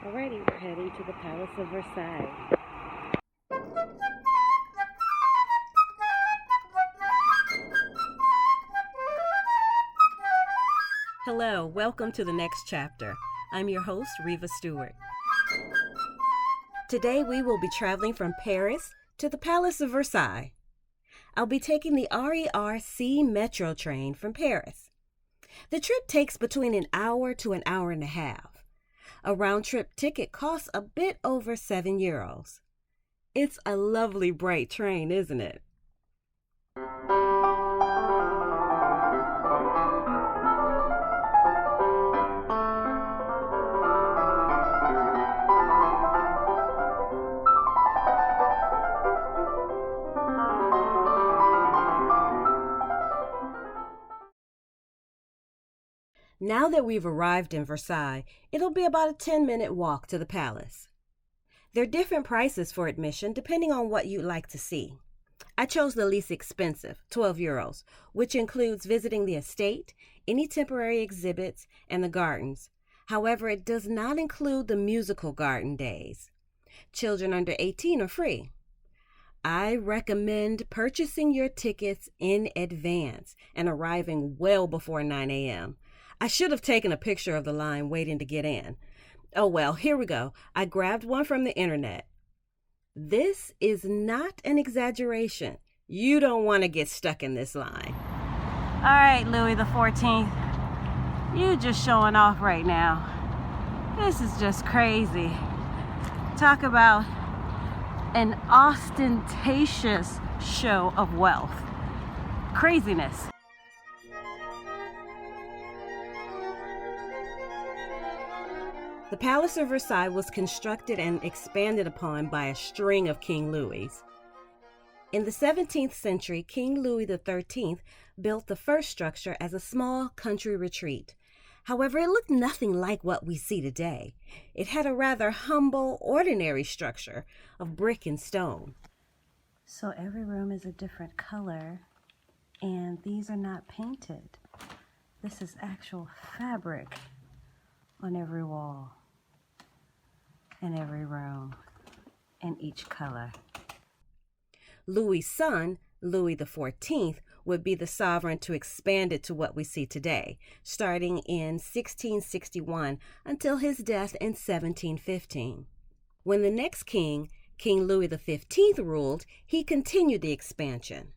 Alrighty, we're heading to the Palace of Versailles. Hello, welcome to the next chapter. I'm your host, Riva Stewart. Today we will be traveling from Paris to the Palace of Versailles. I'll be taking the RER-C metro train from Paris. The trip takes between an hour to an hour and a half. A round-trip ticket costs a bit over €7. It's a lovely bright train, isn't it? Now that we've arrived in Versailles, it'll be about a 10-minute walk to the palace. There are different prices for admission depending on what you'd like to see. I chose the least expensive, €12, which includes visiting the estate, any temporary exhibits, and the gardens. However, it does not include the musical garden days. Children under 18 are free. I recommend purchasing your tickets in advance and arriving well before 9 a.m. I should have taken a picture of the line waiting to get in. Oh well, here we go. I grabbed one from the internet. This is not an exaggeration. You don't want to get stuck in this line. All right, Louis XIV, you just showing off right now. This is just crazy. Talk about an ostentatious show of wealth. Craziness. The Palace of Versailles was constructed and expanded upon by a string of King Louis. In the 17th century, King Louis XIII built the first structure as a small country retreat. However, it looked nothing like what we see today. It had a rather humble, ordinary structure of brick and stone. So every room is a different color, and these are not painted. This is actual fabric on every wall, in every room, in each color. Louis' son, Louis XIV, would be the sovereign to expand it to what we see today, starting in 1661 until his death in 1715. When the next king, King Louis XV, ruled, he continued the expansion.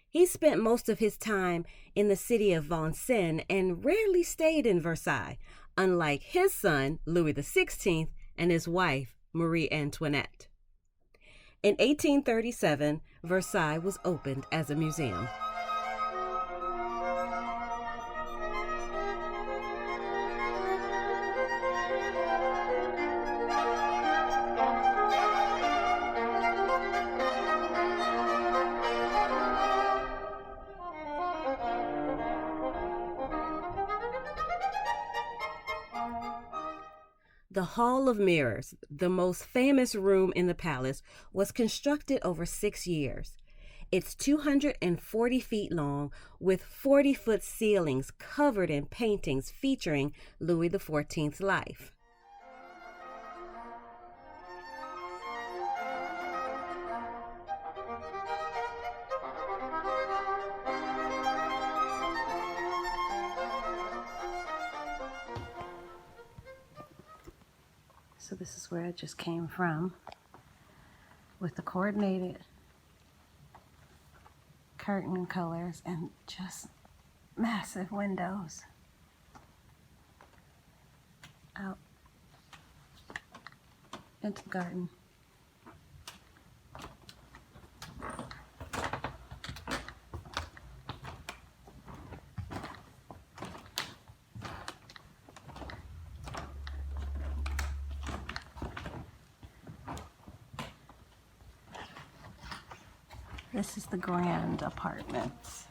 He spent most of his time in the city of Versailles and rarely stayed in Versailles, unlike his son, Louis XVI, and his wife, Marie Antoinette. In 1837, Versailles was opened as a museum. The Hall of Mirrors, the most famous room in the palace, was constructed over 6 years. It's 240 feet long with 40-foot ceilings covered in paintings featuring Louis XIV's life. So this is where it just came from, with the coordinated curtain colors and just massive windows out into the garden. This is the grand apartments.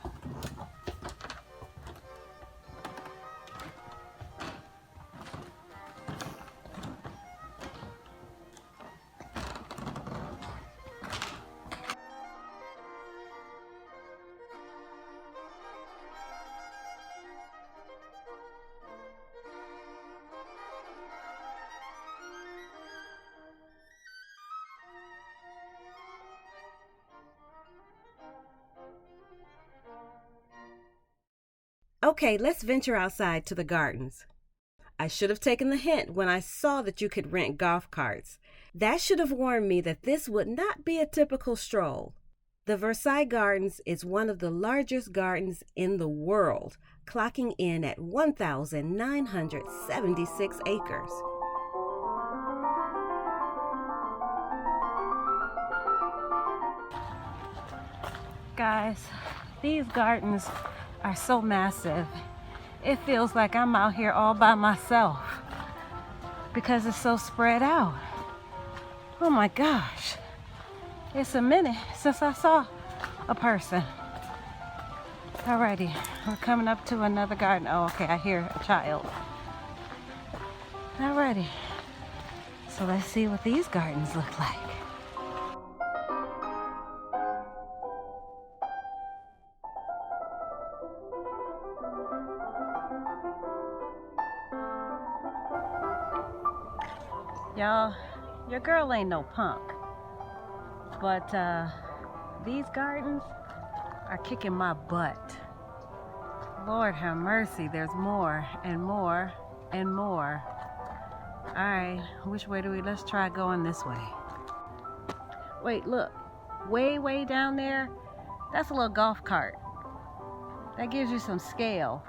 Okay, let's venture outside to the gardens. I should have taken the hint when I saw that you could rent golf carts. That should have warned me that this would not be a typical stroll. The Versailles Gardens is one of the largest gardens in the world, clocking in at 1,976 acres. Guys, these gardens are so massive. It feels like I'm out here all by myself because it's so spread out. Oh my gosh. It's a minute since I saw a person. Alrighty, we're coming up to another garden. Oh, okay, I hear a child. Alrighty, so let's see what these gardens look like. Y'all, your girl ain't no punk. But these gardens are kicking my butt. Lord have mercy, there's more and more and more. All right, which way do we, let's try going this way. Wait, look, way down there, that's a little golf cart. That gives you some scale.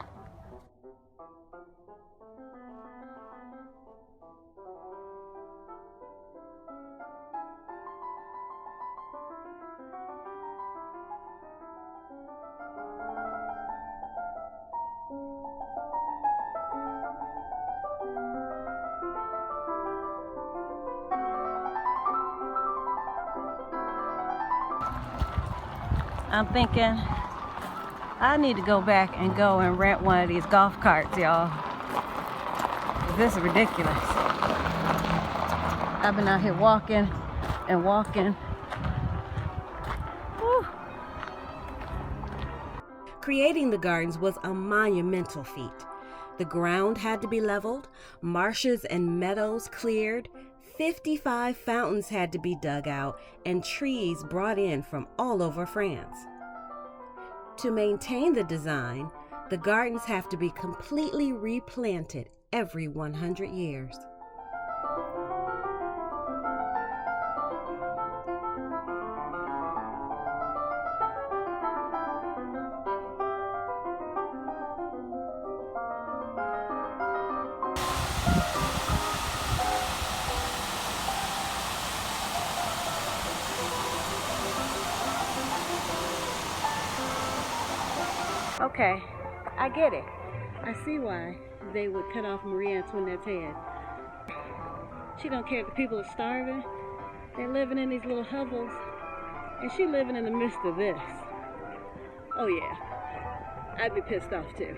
I'm thinking I need to go back and rent one of these golf carts, y'all. This is ridiculous. I've been out here walking and walking. Whew. Creating the gardens was a monumental feat. The ground had to be leveled, marshes and meadows cleared, 55 fountains had to be dug out, and trees brought in from all over France. To maintain the design, the gardens have to be completely replanted every 100 years. Okay, I get it. I see why they would cut off Marie Antoinette's head. She don't care if the people are starving. They're living in these little hovels, and she living in the midst of this. Oh yeah, I'd be pissed off too.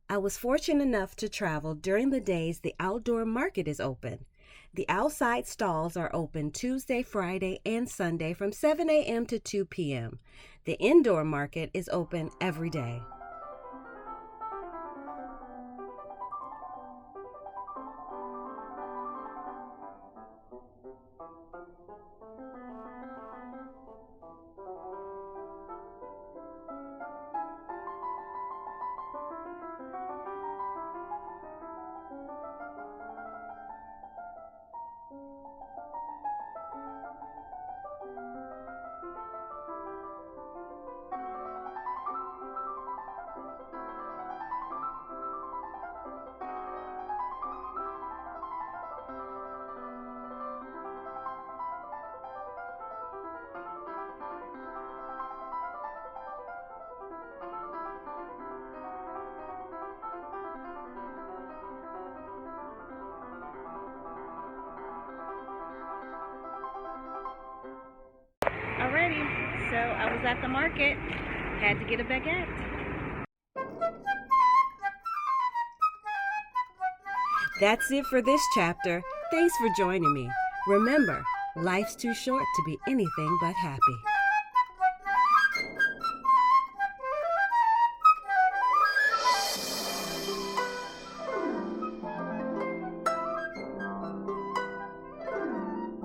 I was fortunate enough to travel during the days the outdoor market is open. The outside stalls are open Tuesday, Friday, and Sunday from 7 a.m. to 2 p.m. The indoor market is open every day. Alrighty, so I was at the market, had to get a baguette. That's it for this chapter. Thanks for joining me. Remember, life's too short to be anything but happy.